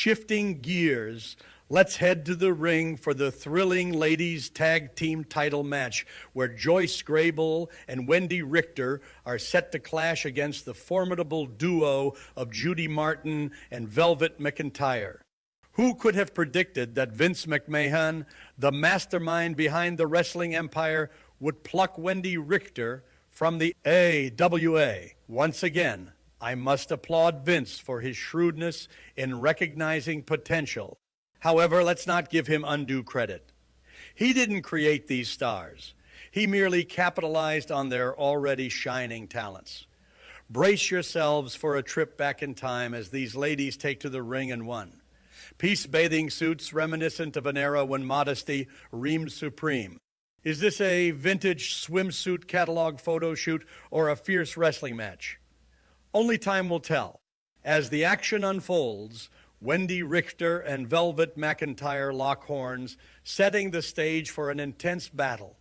Shifting gears, let's head to the ring for the thrilling ladies tag team title match where Joyce Grable and Wendy Richter are set to clash against the formidable duo of Judy Martin and Velvet McIntyre. Who could have predicted that Vince McMahon, the mastermind behind the wrestling empire, would pluck Wendy Richter from the AWA? Once again, I must applaud Vince for his shrewdness in recognizing potential. However, let's not give him undue credit. He didn't create these stars. He merely capitalized on their already shining talents. Brace yourselves for a trip back in time as these ladies take to the ring and won. Peace bathing suits reminiscent of an era when modesty reigned supreme. Is this a vintage swimsuit catalog photo shoot or a fierce wrestling match? Only time will tell. As the action unfolds, Wendy Richter and Velvet McIntyre lock horns, setting the stage for an intense battle.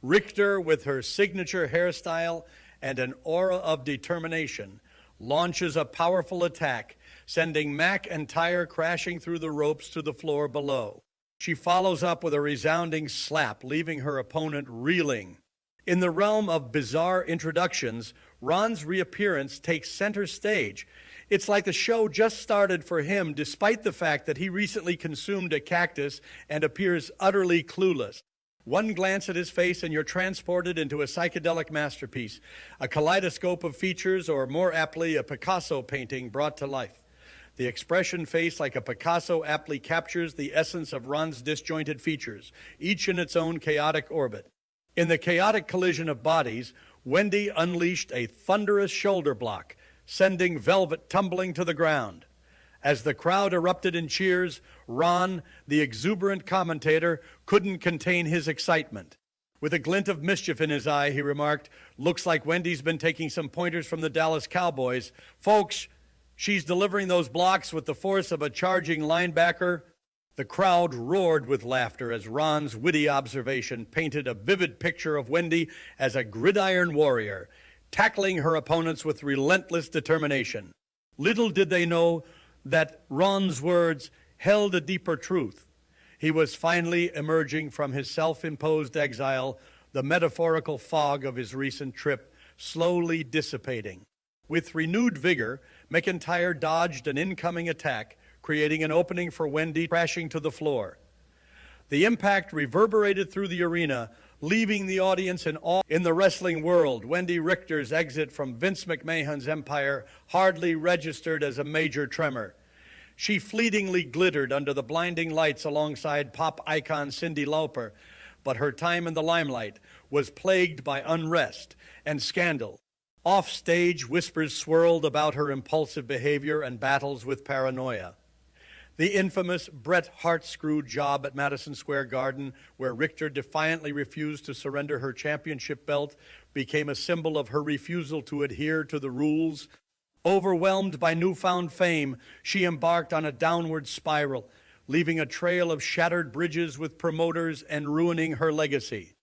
Richter, with her signature hairstyle and an aura of determination, launches a powerful attack, sending McIntyre crashing through the ropes to the floor below. She follows up with a resounding slap, leaving her opponent reeling. In the realm of bizarre introductions, Ron's reappearance takes center stage. It's like the show just started for him, despite the fact that he recently consumed a cactus and appears utterly clueless. One glance at his face and you're transported into a psychedelic masterpiece, a kaleidoscope of features, or more aptly, a Picasso painting brought to life. The expression face, like a Picasso, aptly captures the essence of Ron's disjointed features, each in its own chaotic orbit. In the chaotic collision of bodies, Wendy unleashed a thunderous shoulder block, sending Velvet tumbling to the ground. As the crowd erupted in cheers, Ron, the exuberant commentator, couldn't contain his excitement. With a glint of mischief in his eye, he remarked, "Looks like Wendy's been taking some pointers from the Dallas Cowboys. Folks, she's delivering those blocks with the force of a charging linebacker." The crowd roared with laughter as Ron's witty observation painted a vivid picture of Wendy as a gridiron warrior, tackling her opponents with relentless determination. Little did they know that Ron's words held a deeper truth. He was finally emerging from his self-imposed exile, the metaphorical fog of his recent trip slowly dissipating. With renewed vigor, McIntyre dodged an incoming attack, creating an opening for Wendy, crashing to the floor. The impact reverberated through the arena, leaving the audience in awe. In the wrestling world, Wendy Richter's exit from Vince McMahon's empire hardly registered as a major tremor. She fleetingly glittered under the blinding lights alongside pop icon Cyndi Lauper, but her time in the limelight was plagued by unrest and scandal. Off-stage, whispers swirled about her impulsive behavior and battles with paranoia. The infamous Bret Hart screw job at Madison Square Garden, where Richter defiantly refused to surrender her championship belt, became a symbol of her refusal to adhere to the rules. Overwhelmed by newfound fame, she embarked on a downward spiral, leaving a trail of shattered bridges with promoters and ruining her legacy.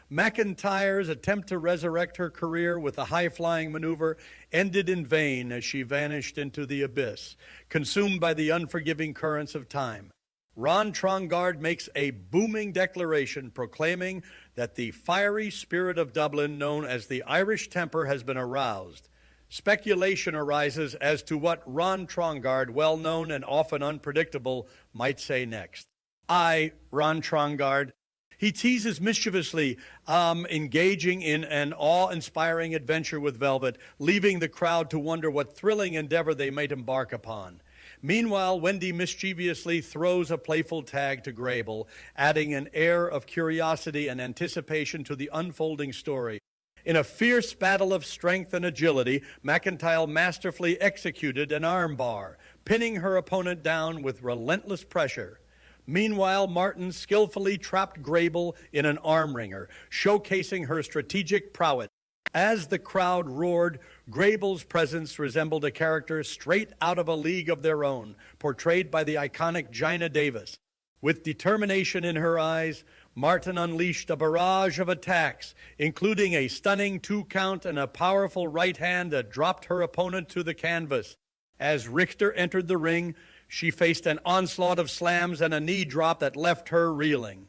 McIntyre's attempt to resurrect her career with a high-flying maneuver ended in vain as she vanished into the abyss, consumed by the unforgiving currents of time. Ron Trongard makes a booming declaration proclaiming that the fiery spirit of Dublin, known as the Irish temper, has been aroused. Speculation arises as to what Ron Trongard, well known and often unpredictable, might say next. Ron Trongard. He teases mischievously, engaging in an awe-inspiring adventure with Velvet, leaving the crowd to wonder what thrilling endeavor they might embark upon. Meanwhile, Wendy mischievously throws a playful tag to Grable, adding an air of curiosity and anticipation to the unfolding story. In a fierce battle of strength and agility, McIntyre masterfully executed an armbar, pinning her opponent down with relentless pressure. Meanwhile, Martin skillfully trapped Grable in an arm wringer, showcasing her strategic prowess. As the crowd roared, Grable's presence resembled a character straight out of A League of Their Own, portrayed by the iconic Gina Davis. With determination in her eyes, Martin unleashed a barrage of attacks, including a stunning 2-count and a powerful right hand that dropped her opponent to the canvas. As Richter entered the ring, She faced an onslaught of slams and a knee drop that left her reeling.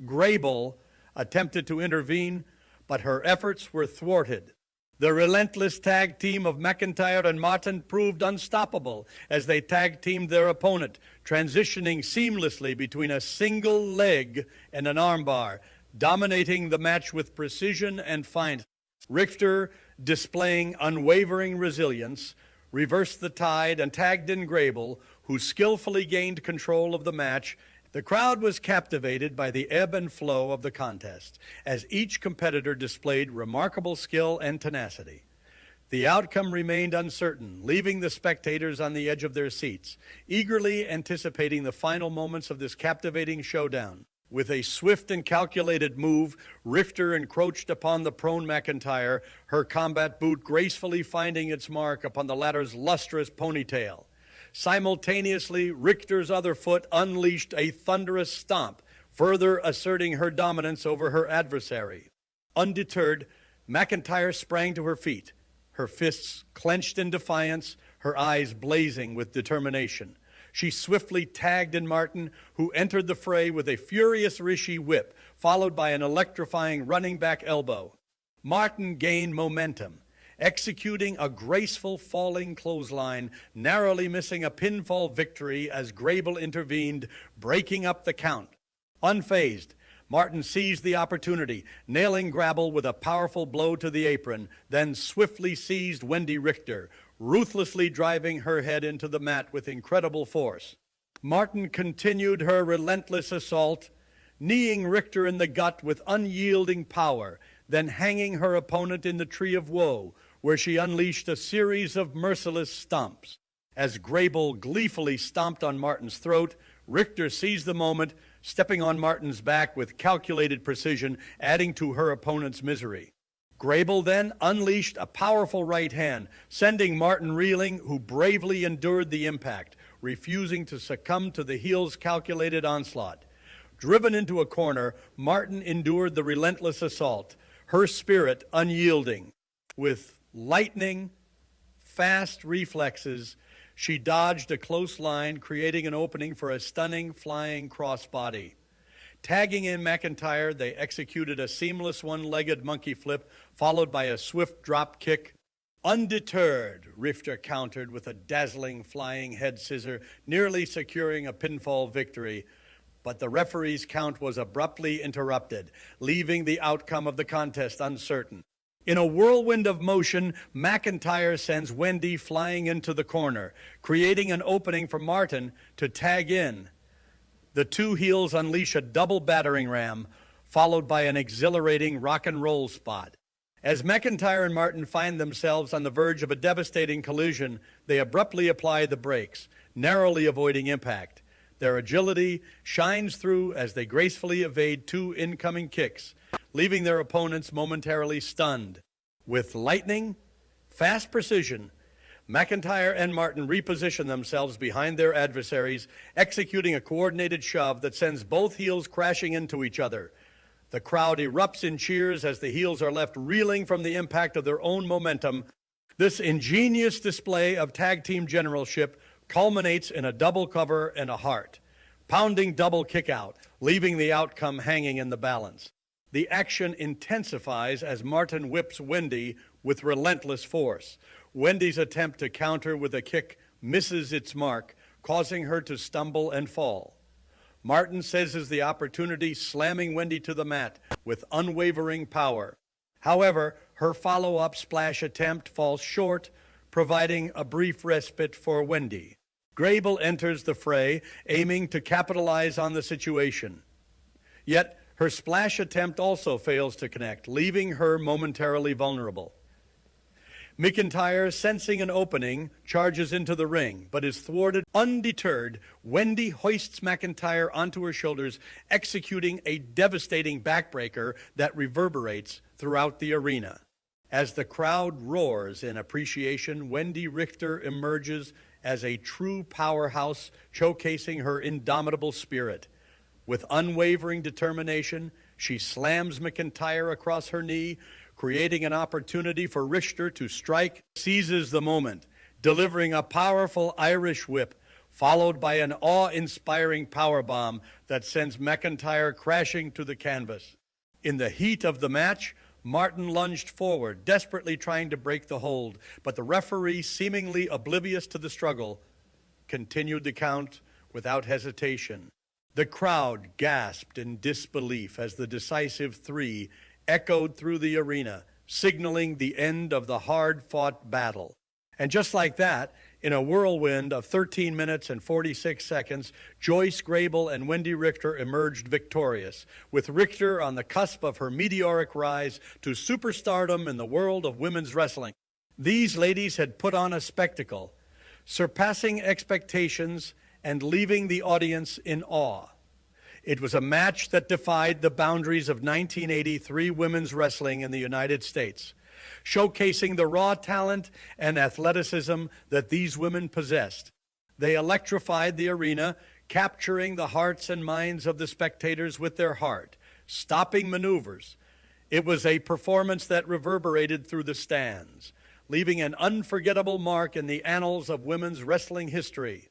Grable attempted to intervene, but her efforts were thwarted. The relentless tag team of McIntyre and Martin proved unstoppable as they tag teamed their opponent, transitioning seamlessly between a single leg and an armbar, dominating the match with precision and finesse. Richter, displaying unwavering resilience, reversed the tide and tagged in Grable, who skillfully gained control of the match. The crowd was captivated by the ebb and flow of the contest, as each competitor displayed remarkable skill and tenacity. The outcome remained uncertain, leaving the spectators on the edge of their seats, eagerly anticipating the final moments of this captivating showdown. With a swift and calculated move, Richter encroached upon the prone McIntyre, her combat boot gracefully finding its mark upon the latter's lustrous ponytail. Simultaneously, Richter's other foot unleashed a thunderous stomp, further asserting her dominance over her adversary. Undeterred, McIntyre sprang to her feet, her fists clenched in defiance, her eyes blazing with determination. She swiftly tagged in Martin, who entered the fray with a furious Rishi whip, followed by an electrifying running back elbow. Martin gained momentum, executing a graceful falling clothesline, narrowly missing a pinfall victory as Grable intervened, breaking up the count. Unfazed, Martin seized the opportunity, nailing Grable with a powerful blow to the apron, then swiftly seized Wendy Richter, ruthlessly driving her head into the mat with incredible force. Martin continued her relentless assault, kneeing Richter in the gut with unyielding power, then hanging her opponent in the Tree of Woe, where she unleashed a series of merciless stomps. As Grable gleefully stomped on Martin's throat, Richter seized the moment, stepping on Martin's back with calculated precision, adding to her opponent's misery. Grable then unleashed a powerful right hand, sending Martin reeling, who bravely endured the impact, refusing to succumb to the heel's calculated onslaught. Driven into a corner, Martin endured the relentless assault, her spirit unyielding. With lightning, fast reflexes, she dodged a close line, creating an opening for a stunning flying crossbody. Tagging in McIntyre, they executed a seamless one-legged monkey flip, followed by a swift drop kick. Undeterred, Richter countered with a dazzling flying head scissor, nearly securing a pinfall victory. But the referee's count was abruptly interrupted, leaving the outcome of the contest uncertain. In a whirlwind of motion, McIntyre sends Wendi flying into the corner, creating an opening for Martin to tag in. The two heels unleash a double battering ram, followed by an exhilarating rock and roll spot. As McIntyre and Martin find themselves on the verge of a devastating collision, they abruptly apply the brakes, narrowly avoiding impact. Their agility shines through as they gracefully evade two incoming kicks, leaving their opponents momentarily stunned. With lightning, fast precision, McIntyre and Martin reposition themselves behind their adversaries, executing a coordinated shove that sends both heels crashing into each other. The crowd erupts in cheers as the heels are left reeling from the impact of their own momentum. This ingenious display of tag team generalship culminates in a double cover and a heart, pounding double kick out, leaving the outcome hanging in the balance. The action intensifies as Martin whips Wendi with relentless force. Wendy's attempt to counter with a kick misses its mark, causing her to stumble and fall. Martin seizes the opportunity, slamming Wendi to the mat with unwavering power. However, her follow-up splash attempt falls short, providing a brief respite for Wendi. Grable enters the fray, aiming to capitalize on the situation. Yet, her splash attempt also fails to connect, leaving her momentarily vulnerable. McIntyre, sensing an opening, charges into the ring, but is thwarted. Undeterred, Wendi hoists McIntyre onto her shoulders, executing a devastating backbreaker that reverberates throughout the arena. As the crowd roars in appreciation, Wendy Richter emerges as a true powerhouse, showcasing her indomitable spirit. With unwavering determination, she slams McIntyre across her knee, creating an opportunity for Richter to strike, seizes the moment, delivering a powerful Irish whip, followed by an awe-inspiring powerbomb that sends McIntyre crashing to the canvas. In the heat of the match, Martin lunged forward, desperately trying to break the hold, but the referee, seemingly oblivious to the struggle, continued the count without hesitation. The crowd gasped in disbelief as the decisive three echoed through the arena, signaling the end of the hard-fought battle. And just like that, in a whirlwind of 13 minutes and 46 seconds, Joyce, Grable, and Wendy Richter emerged victorious, with Richter on the cusp of her meteoric rise to superstardom in the world of women's wrestling. These ladies had put on a spectacle, surpassing expectations and leaving the audience in awe. It was a match that defied the boundaries of 1983 women's wrestling in the United States, showcasing the raw talent and athleticism that these women possessed. They electrified the arena, capturing the hearts and minds of the spectators with their heart, stopping maneuvers. It was a performance that reverberated through the stands, leaving an unforgettable mark in the annals of women's wrestling history.